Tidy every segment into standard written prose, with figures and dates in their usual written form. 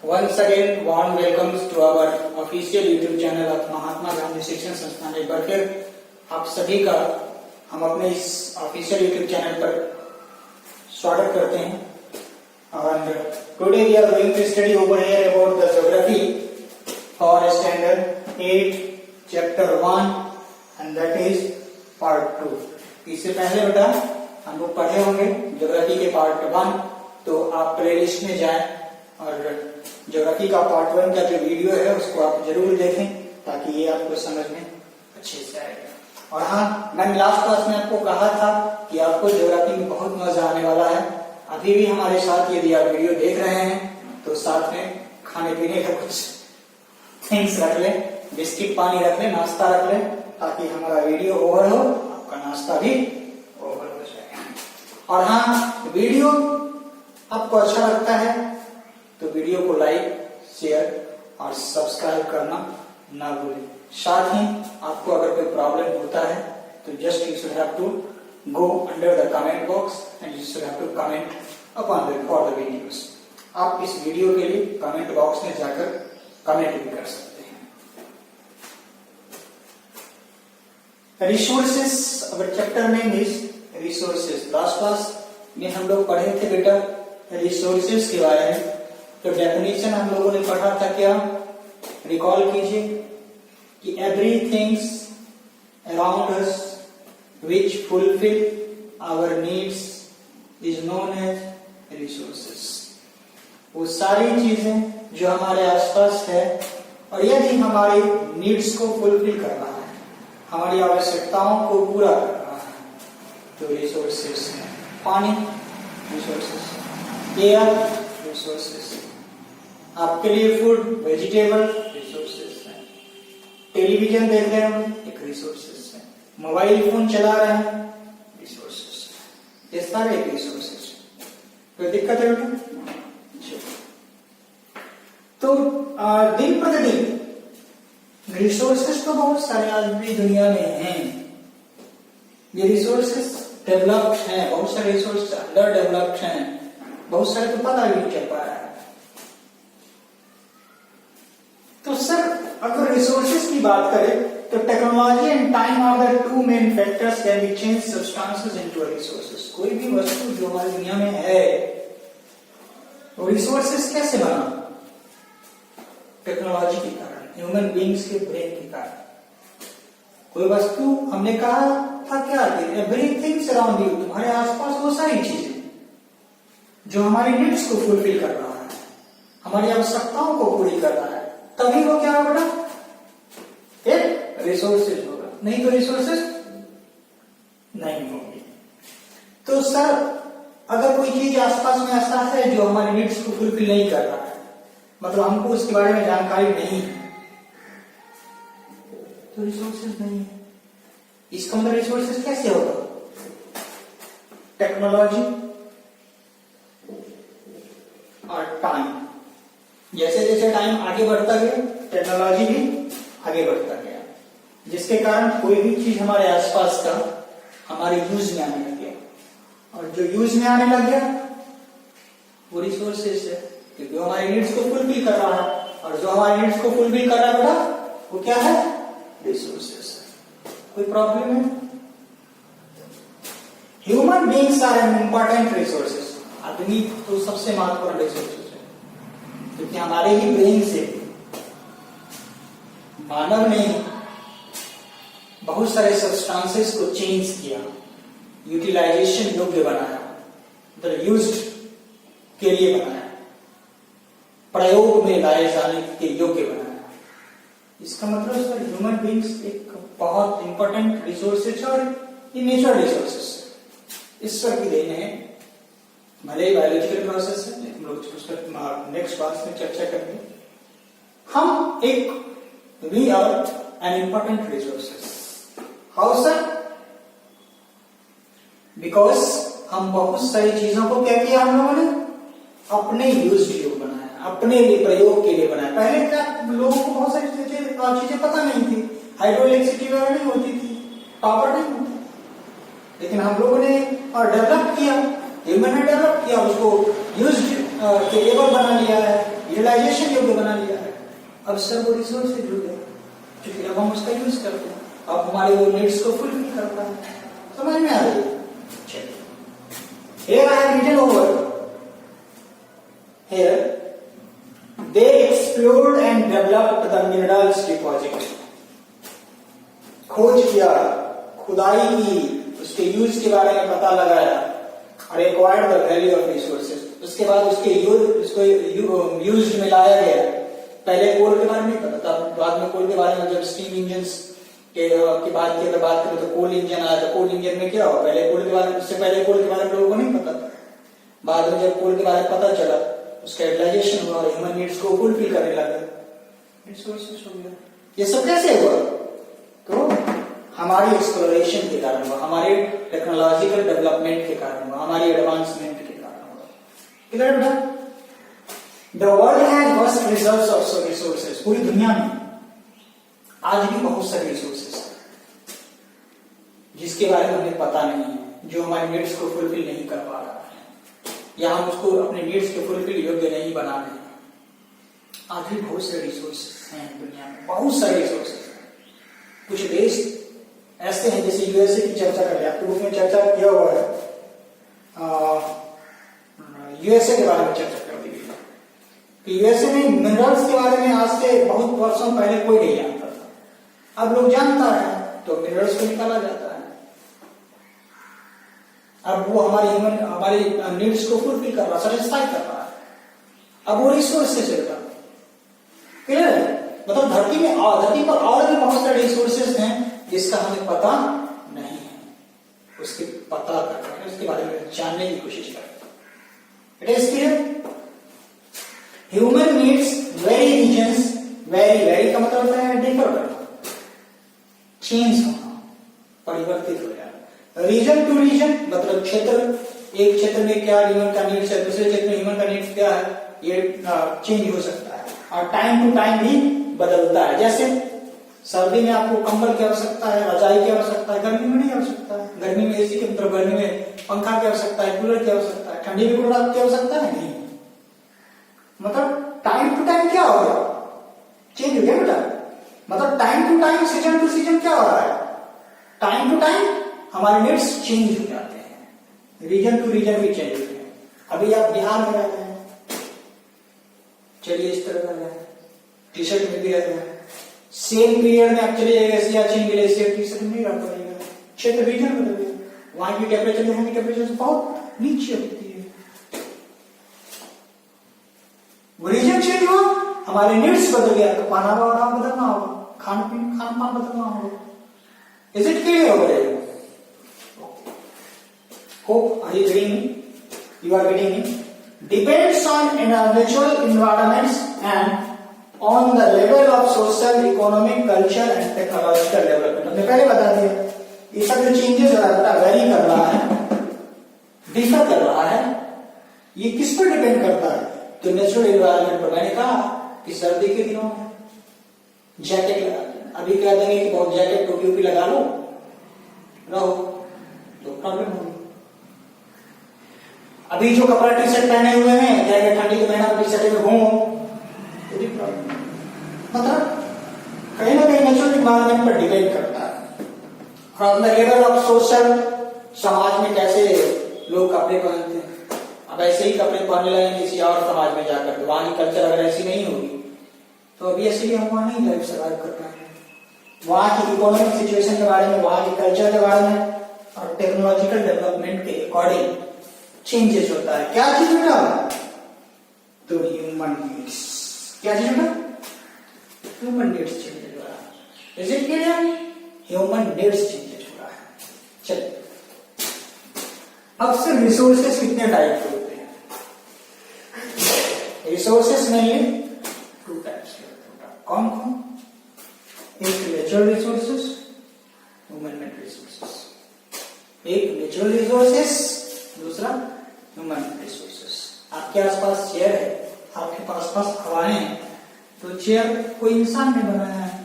Once again, warm welcomes to our official YouTube channel of Mahatma Gandhi शिक्षण संस्थान। एक बार फिर आप सभी का हम अपने इस ऑफिशियल YouTube चैनल पर स्वागत करते हैं। और today we are going to study over here about the geography for standard 8 chapter 1 and that is part 2। इससे पहले बेटा हम लोग पढ़े होंगे ज्योग्राफी के पार्ट 1, तो आप प्लेलिस्ट में जाएं और ज्योग्राफी का पार्ट 1 का जो वीडियो है उसको आप जरूर देखें ताकि ये आपको समझ में अच्छे से आएगा। और हाँ, मैंने लास्ट क्लास में आपको कहा था कि आपको ज्योग्राफी में बहुत मजा आने वाला है। अभी भी हमारे साथ यदि आप वीडियो देख रहे हैं तो साथ में खाने पीने का कुछ थिंग्स रख लें, बिस्किट पानी रख लें, नाश्ता रख लें, ताकि हमारा वीडियो ओवर हो, आपका नाश्ता भी ओवर हो जाए। और हाँ, वीडियो आपको अच्छा लगता है तो वीडियो को लाइक, शेयर और सब्सक्राइब करना ना भूलें। साथ ही आपको अगर कोई प्रॉब्लम होता है तो just you should have to go under the comment box and you should have to comment upon the for the videos. आप इस वीडियो के लिए कमेंट बॉक्स में जाकर कमेंट भी कर सकते हैं। Resources, our chapter name is resources. Last class में हम लोग पढ़े थे बेटा रिसोर्सेस के बारे में। तो डेफिनेशन हम लोगों ने पढ़ा था, क्या रिकॉल कीजिए कि everythings around us which fulfil our needs is known as resources. वो सारी चीजें जो हमारे आसपास है और यदि हमारी नीड्स को फुलफिल कर रहा है, हमारी आवश्यकताओं को पूरा कर रहा है, तो रिसोर्सेस है। पानी रिसोर्सेस, एयर रिसोर्सेस, आपके लिए फूड वेजिटेबल रिसोर्सेस है, टेलीविजन देख रहे हैं एक रिसोर्सेस है, मोबाइल फोन चला रहे हैं रिसोर्सेस है, ये सारे एक रिसोर्सेस है। कोई दिक्कत है बेटा? तो दिन प्रतिदिन रिसोर्सेस तो बहुत सारे आज भी दुनिया में हैं। ये रिसोर्सेस डेवलप्ड हैं, बहुत सारे रिसोर्सेस अंडर डेवलप्ड हैं, बहुत सारे तो पता भी नहीं चल पा रहा है। तो सर अगर रिसोर्सेस की बात करें तो technology and time are the two main factors can be change substances into resources. कोई भी वस्तु जो हमारी दुनिया में है वो रिसोर्सेस कैसे बना? टेक्नोलॉजी के कारण, ह्यूमन बीइंग्स के ब्रेन के कारण। कोई वस्तु हमने कहा था क्या, एवरीथिंग अराउंड यू, तुम्हारे आसपास वो सारी चीजें जो हमारी नीड्स को फुलफिल कर रहा है, हमारी आवश्यकताओं को पूरी कर रहा है, तभी वो क्या होगा? एक रिसोर्सेज होगा, नहीं तो रिसोर्सेज नहीं होंगे। तो सर अगर कोई चीज आसपास में ऐसा है जो हमारी नीड्स को फुलफिल नहीं कर रहा है, मतलब हमको उसके बारे में जानकारी नहीं है, तो रिसोर्सेज नहीं है। इसका मतलब रिसोर्सेज कैसे होगा? टेक्नोलॉजी और टाइम, जैसे जैसे टाइम आगे बढ़ता गया टेक्नोलॉजी भी आगे बढ़ता गया, जिसके कारण कोई भी चीज हमारे आसपास का हमारे यूज में आने लग गया, और जो यूज में आने लग गया वो रिसोर्सेज है, क्योंकि हमारी नीड्स को फुलफिल कर रहा है, और जो हमारी नीड्स को फुलफिल कर रहा है वो क्या है? रिसोर्सेज है। कोई प्रॉब्लम है? Human beings are an important resources. आदमी तो सबसे महत्वपूर्ण रिसोर्सेज है, क्योंकि हमारे ही ब्रेन से मानव ने बहुत सारे सब्सटेंसेस को चेंज किया, यूटिलाइजेशन योग्य बनाया, मतलब यूज्ड के लिए बनाया, प्रयोग में लाए जाने के योग्य बनाया। इसका मतलब सर ह्यूमन बीइंग्स एक बहुत इंपॉर्टेंट रिसोर्सेज और ये नेचुरल रिसोर्सेज ईश्वर की देन है। भले ही बायोलॉजिकल प्रोसेस है, हम लोग उसका नेक्स्ट क्लास में चर्चा करेंगे। हम एक we are an important resources. How sir? Because हम बहुत सारी चीजों को क्या किया, हम लोगों ने अपने यूज के लिए बनाया, अपने लिए प्रयोग के लिए बनाया। पहले क्या लोगों को बहुत सारी चीजें पता नहीं थी, हाइड्रो इलेक्ट्रिसिटी वगैरह नहीं होती थी, पावर नहीं होती, लेकिन हम लोगों ने डेवलप किया, ह्यूमन ने डेवलप किया, उसको यूज केबल बना लिया है, यूटिलाइजेशन योग्य बना लिया है। अब सर वो रिसोर्स से जुड़ गया, क्योंकि अब हम उसका यूज करते हैं, अब हमारे वो नीड्स को फुलफिल करता है। समझ में आ रही है? चलिए, here I have written over, here they explored and developed the minerals deposit, खोज किया, खुदाई की, उसके यूज के बारे में पता लगाया, और acquired the value of resources, उसके बाद उसके यूज में लाया गया। पहले कोल के बारे में पता था, बाद में कोल के बारे में जब स्टीम इंजन की बात की, अगर बात करें तो कोल इंजन आया, तो कोल इंजन में क्या हुआ, पहले कोल के बारे में, उससे पहले कोल के बारे में लोगों को नहीं पता था। बाद में जब कोल के बारे में पता चला, उसका यूटिलाइजेशन हुआ, ह्यूमन नीड्स को फुलफिल करने लगा, रिसोर्सेज हो गया। ये सब कैसे हुआ? तो हमारी एक्सप्लोरेशन के कारण हुआ, हमारे टेक्नोलॉजिकल डेवलपमेंट के कारण हुआ, हमारी एडवांसमेंट के कारण हुआ। क्लियर बेटा? The world has vast reserves of resources. पूरी दुनिया में आज भी बहुत सारे रिसोर्सेस हैं जिसके बारे में हमें पता नहीं है, जो हमारे नीड्स को फुलफिल नहीं कर पा रहा है, या हम उसको अपने नीड्स के फुलफिल योग्य नहीं बना रहे हैं। आज भी बहुत सारे रिसोर्सेस हैं दुनिया में, बहुत सारे रिसोर्सेस हैं। कुछ देश ऐसे हैं, जैसे यूएसए की चर्चा कर लिया, आपके बुक में चर्चा किया हुआ है, यूएसए के बारे में चर्चा कर दी गई। यूएसए में मिनरल्स के बारे में आज से बहुत वर्षों पहले कोई नहीं जानता था, अब लोग जानता है, तो मिनरल्स को निकाला जाता है। अब वो हमारी नीड्स को फुलफिल कर रहा, सेटिस्फाई कर रहा है। अब वो रिसोर्स से चलता है। क्लियर है? मतलब धरती पर और भी बहुत सारे रिसोर्सेज हैं जिसका हमें पता नहीं है, उसके पता कर रहे हैं, उसके बारे में जानने की कोशिश कर रहे हैं। It is clear? Human needs vary regions, vary का मतलब होता है डिफर करना, चेंज होना, परिवर्तित हो जाना। रीजन टू रीजन मतलब क्षेत्र, एक क्षेत्र में क्या ह्यूमन का नीड्स है, दूसरे क्षेत्र में ह्यूमन का नीड्स क्या है, ये चेंज हो सकता है, और टाइम टू टाइम भी बदलता है। जैसे सर्दी में आपको कंबल की आवश्यकता है, रजाई की आवश्यकता है, गर्मी में नहीं आवश्यकता है। गर्मी में एसी के मतलब गर्मी में पंखा की आवश्यकता है, कूलर की आवश्यकता है, ठंडी में कूलर की आवश्यकता है नहीं। मतलब टाइम टू टाइम क्या हो गया, चेंज हो गया बेटा। मतलब time to time, season to season क्या हो रहा है, टाइम टू टाइम हमारे नीड्स चेंज हो जाते हैं, रीजन टू रीजन भी चेंज होते हैं। अभी आप बिहार में रहते हैं, चलिए इस तरह का है, टी शर्ट में भी रहते हैं। सेम पीरियड में आप चले जाएगा सियाचिन ग्लेशियर, टी शर्ट में नहीं रह पाएगा, क्षेत्र रीजन बदल गया, वहां की टेम्परेचर यहाँ की टेम्परेचर बहुत नीचे होती है। वो रीजन चेंज हुआ, हमारे नीड्स बदल गया, तो पहनावा बदलना होगा, खान पान बदलना होगा। इज इट क्लियर हो गया? Hope are you getting me? You are getting me? Depends on natural environments and on the level of social, economic, culture and technological development. हमने पहले बता दिया, ये सब जो चेंजेस हो रहा है, वेरी कर रहा है, डिफर कर रहा है, ये किस पर डिपेंड करता है? तो नेचुरल एनवायरनमेंट पर। मैंने कहा कि सर्दी के दिनों में जैकेट लगा देना, अभी कह देंगे कि बहुत जैकेट टोपी लगा लो रहो तो प्रॉब्लम होगी। अभी जो कपड़ा टी शर्ट पहने हुए हैं, जैकेट ठंडी के महीना टी शर्ट में घूमो तो भी प्रॉब्लम। मतलब कहीं ना कहीं नेचुरल एनवायरनमेंट पर डिपेंड करता है। From the level of social, समाज में कैसे लोग कपड़े पहनते हैं, अब ऐसे ही कपड़े पहनने लगे किसी और समाज में जाकर, तो वहां की कल्चर अगर ऐसी नहीं होगी तो अभी ऐसे हम वहां नहीं लाइफ सर्वाइव कर पाएंगे। वहां की इकोनॉमिक सिचुएशन के बारे में, वहां की कल्चर के बारे में और टेक्नोलॉजिकल डेवलपमेंट के अकॉर्डिंग चेंजेस होता है। क्या चीज होता है? तो ह्यूमन नीड्स। क्या चीज होता है? ह्यूमन नीड्स चेंजेस हो रहा है। Is it clear? Human needs changes हो रहा है। चलिए, अब से रिसोर्सेस कितने टाइप के होते हैं? रिसोर्सेस मेनली टू टाइप्स के होते हैं। कौन कौन? एक natural resources, human made resources. एक नेचुरल रिसोर्सेस, दूसरा ह्यूमन रिसोर्सेस। आपके आसपास चेयर है, आपके पास हवाएं हैं, तो चेयर कोई इंसान ने बनाया है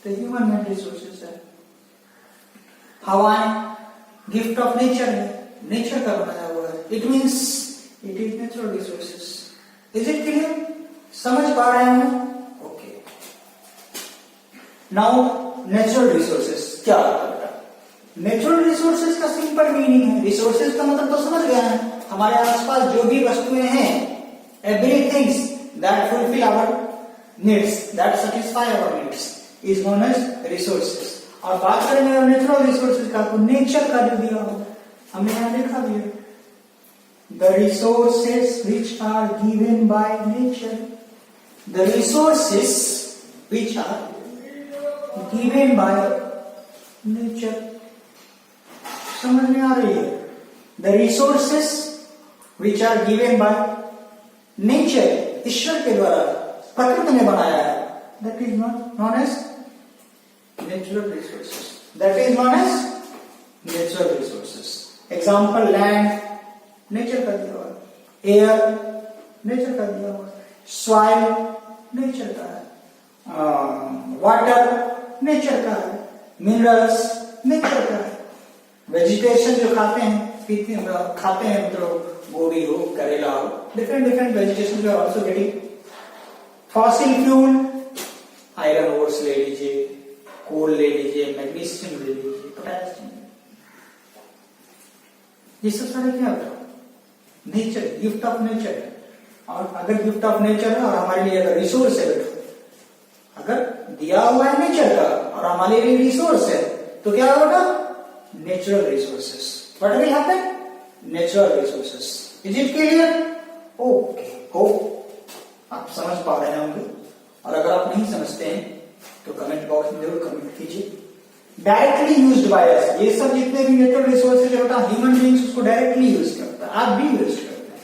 तो ह्यूमन मेड रिसोर्सेस है। हवाएं गिफ्ट ऑफ नेचर है, नेचर का बनाया हुआ है, it means it is natural resources. Is it clear? समझ पा रहे हैं? ओके। नाउ नेचुरल रिसोर्सेस क्या होता है? नेचुरल रिसोर्सेस का सिंपल मीनिंग है, रिसोर्सेस का मतलब तो समझ गया है, हमारे आसपास जो भी वस्तुएं हैं, everything that fulfil our needs, that satisfy our needs is known as resources. और बात करेंगे नेचुरल रिसोर्सेज का, तो नेचर का जो दिया हो हमने यहां देखा भी है, the resources which are given by nature, the resources which are given by nature. समझ में आ रही है? The resources which are given by nature, ईश्वर के द्वारा प्रकृति ने बनाया है, that is known as natural resources, that is known as natural resources. Example land nature का दिया हुआ, एयर नेचर का दिया हुआ, सॉइल नेचर का है, वाटर नेचर का है, मिनरल्स नेचर का है, वेजिटेशन जो खाते हैं खाते हैं, मतलब गोभी हो, करेला हो, डिफरेंट वेजिटेशन जो also getting. Fossil fuel, iron ores ले लीजिए, कोल ले लीजिए, मैग्नीशियम ले लीजिए, पोटेशियम, ये सब सारे क्या होता है? नेचर, गिफ्ट ऑफ नेचर है। और अगर गिफ्ट ऑफ नेचर है और हमारे लिए अगर रिसोर्स है, अगर दिया हुआ है नेचर का और हमारे लिए रिसोर्स है, तो क्या होगा? Natural resources. What will happen? Natural resources. Is it clear? Okay, हो आप समझ पा रहे होंगे। और अगर आप नहीं समझते हैं तो कमेंट बॉक्स में जरूर कमेंट कीजिए। डायरेक्टली यूज्ड बाय अस, ये सब जितने भी नेचुरल रिसोर्सेज होता है, ह्यूमन बीइंग्स उसको डायरेक्टली यूज करता है, आप भी यूज करते हैं।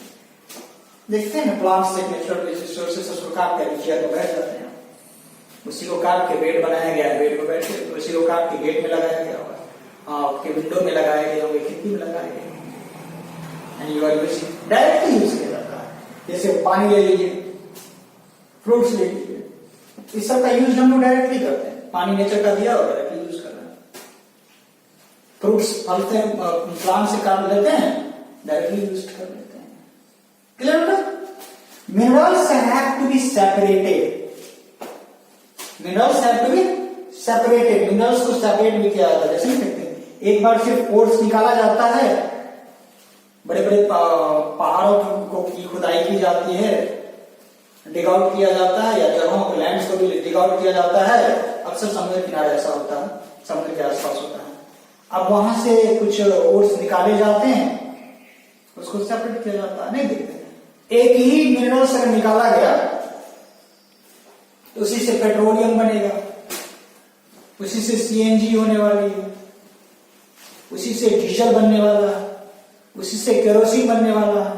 देखते हैं ना, प्लांट्स से नेचुरल रिसोर्सेज उसको काट कर चेयर पर बैठ जाते हैं, उसी को काट के बेड बनाया गया है, बेड पर बैठ के, उसी को काट के गेट में लगाया गया होगा, आपके विंडो में लगाया गया होगा, खिड़की में लगाया गया, and you are using, directly use किया जाता है। जैसे पानी ले लीजिए, फ्रूट्स ले लीजिए, इस सब का यूज हम लोग डायरेक्टली करते हैं। पानी नेचर का दिया और डायरेक्टली यूज कर रहे हैं। फ्रूट्स फल से, प्लांट से काट लेते हैं, डायरेक्टली यूज कर लेते हैं। क्लियर होगा? Minerals have to be separated, minerals have to be separated, minerals को सेपरेट भी किया जाता है। जैसे नहीं कहते हैं, एक बार सिर्फ पोर्स निकाला जाता है, बड़े बड़े पहाड़ों को की खुदाई की जाती है, डिग आउट किया जाता है, या जगहों को, लैंड्स को भी डिग आउट किया जाता है। अक्सर समुद्र किनारे ऐसा होता है, समुद्र के आसपास होता है। अब वहां से कुछ ओर्स निकाले जाते हैं, उसको सेपरेट किया जाता है, नहीं देखते। एक ही मिनरल से निकाला गया तो उसी से पेट्रोलियम बनेगा, उसी से सीएनजी होने वाली है, उसी से डीजल बनने वाला है, उसी से केरोसिन बनने वाला है,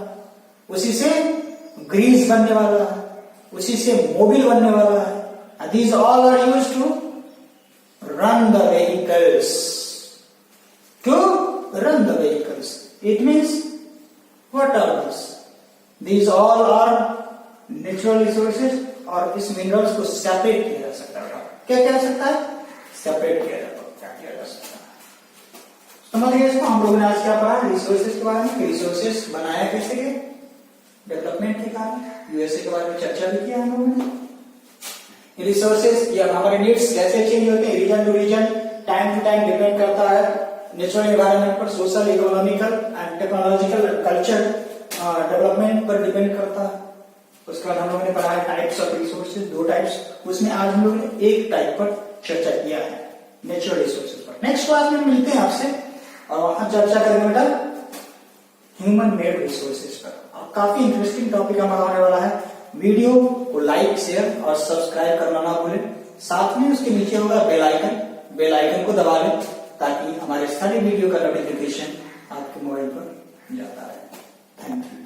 उसी से ग्रीस बनने वाला है, उसी से मोबिल बनने वाला है। These all are used to run the vehicles, to run the vehicles. It means what are this? These all are natural resources, और इस मिनरल्स को सेपरेट किया जा सकता है। क्या किया जा सकता है? सेपरेट किया जा सकता है। समझ गए इसको? हम लोगों ने आज क्या पढ़ा रिसोर्सेज के बारे में, रिसोर्सेज बनाया कैसे गए, डेवलपमेंट के कारण, यूएसए के बारे में चर्चा भी किया हम लोगों ने। रिसोर्सेज या हमारे नीड्स कैसे चेंज होते हैं, region to region, time to time depend करता है नेचुरल एनवायरनमेंट पर, social, economical and technological, culture development पर डिपेंड करता है। उसके बाद हम लोगों ने पढ़ा है टाइप्स ऑफ रिसोर्सेज, 2 टाइप्स, उसमें आज हम लोगों ने एक टाइप पर चर्चा किया है, नेचुरल रिसोर्सेज पर। नेक्स्ट क्लास में मिलते हैं आपसे और वहां चर्चा करेंगे बेटा ह्यूमन मेड रिसोर्सेज पर। काफी इंटरेस्टिंग टॉपिक हमारा होने वाला है। वीडियो को लाइक, शेयर और सब्सक्राइब करना ना भूलें। साथ में उसके नीचे होगा बेल आइकन, बेल आइकन को दबा लें ताकि हमारे सारे वीडियो का नोटिफिकेशन आपके मोबाइल पर जाता रहे। Thank you.